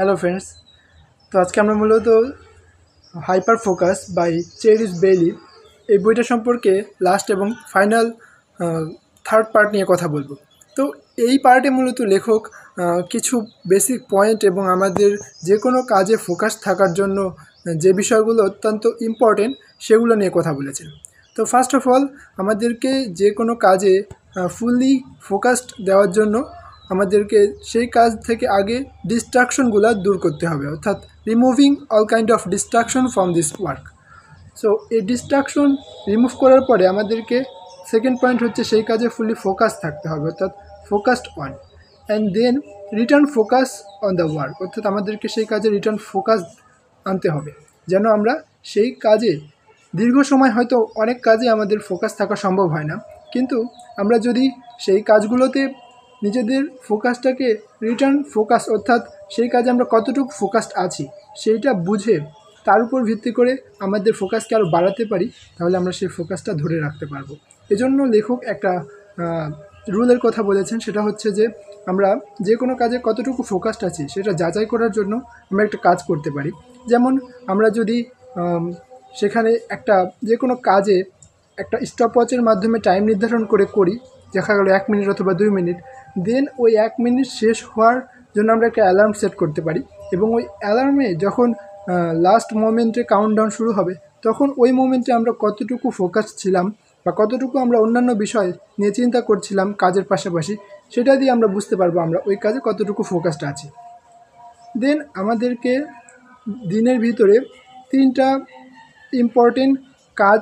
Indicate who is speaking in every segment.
Speaker 1: Hello friends. তো আজকে আমরা মূলত hyperfocus by Chris Bailey এই বইটা সম্পর্কে লাস্ট এবং ফাইনাল থার্ড পার্ট নিয়ে কথা বলবো। তো এই পার্টে মূলত লেখক কিছু বেসিক পয়েন্ট এবং আমাদের যে কোনো কাজে ফোকাস থাকার জন্য যে বিষয়গুলো অত্যন্ত ইম্পর্টেন্ট সেগুলো নিয়ে কথা বলেছেন। তো ফার্স্ট অফ অল আমাদেরকে যে কোনো কাজে ফুললি ফোকাসড দেওয়ার জন্য আমাদেরকে সেই কাজ থেকে আগে ডিস্ট্রাকশনগুলো দূর করতে হবে, অর্থাৎ removing all kind of distraction from this work. So এই ডিস্ট্রাকশন রিমুভ করার পরে আমাদেরকে সেকেন্ড পয়েন্ট হচ্ছে সেই কাজে ফুললি ফোকাস থাকতে হবে, অর্থাৎ focused on, and then return focus on the work, অর্থাৎ আমাদেরকে সেই কাজে রিটার্ন ফোকাস আনতে হবে যেন আমরা সেই কাজে দীর্ঘ সময়, হয়তো অনেক কাজে আমাদের ফোকাস থাকা সম্ভব হয় না, কিন্তু আমরা যদি সেই কাজগুলোতে নিজেদের ফোকাসটাকে রিটার্ন ফোকাস, অর্থাৎ সেই কাজে আমরা কতটুকু ফোকাসড আছি সেইটা বুঝে তার উপর ভিত্তি করে আমাদের ফোকাসকে আরও বাড়াতে পারি, তাহলে আমরা সেই ফোকাসটা ধরে রাখতে পারবো। এজন্য লেখক একটা রুলের কথা বলেছেন, সেটা হচ্ছে যে আমরা যে কোনো কাজে কতটুকু ফোকাসড আছি সেটা যাচাই করার জন্য আমরা একটা কাজ করতে পারি। যেমন আমরা যদি সেখানে একটা যে কোনো কাজে একটা স্টপওয়াচের মাধ্যমে টাইম নির্ধারণ করি, দেখা গেলো 1 মিনিট অথবা 2 মিনিট, দেন ওই 1 মিনিট শেষ হওয়ার জন্য আমরা একটা অ্যালার্ম সেট করতে পারি, এবং ওই অ্যালার্মে যখন লাস্ট মোমেন্টে কাউন্টডাউন শুরু হবে তখন ওই মোমেন্টে আমরা কতটুকু ফোকাস ছিলাম বা কতটুকু আমরা অন্যান্য বিষয় নিয়ে চিন্তা করছিলাম কাজের পাশাপাশি, সেটা দিয়ে আমরা বুঝতে পারবো আমরা ওই কাজে কতটুকু ফোকাসড আছি। দেন আমাদেরকে দিনের ভিতরে 3টা ইম্পর্টেন্ট কাজ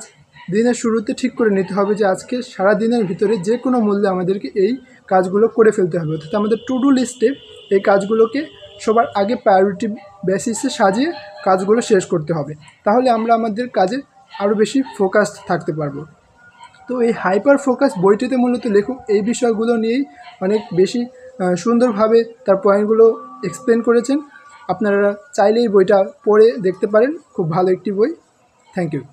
Speaker 1: দিনের শুরুতে ঠিক করে নিতে হবে, যে আজকে সারা দিনের ভিতরে যে কোনো মূল্যে আমাদেরকে এই কাজগুলো করে ফেলতে হবে, অর্থাৎ আমাদের টু ডু লিস্টে এই কাজগুলোকে সবার আগে প্রায়োরিটি বেসিসে সাজিয়ে কাজগুলো শেষ করতে হবে, তাহলে আমরা আমাদের কাজে আরও বেশি ফোকাস থাকতে পারবো। তো এই হাইপার ফোকাস বইটিতে মূলত লেখক এই বিষয়গুলো নিয়েই অনেক বেশি সুন্দরভাবে তার পয়েন্টগুলো এক্সপ্লেন করেছেন। আপনারা চাইলেই বইটা পড়ে দেখতে পারেন, খুব ভালো একটি বই। Thank you.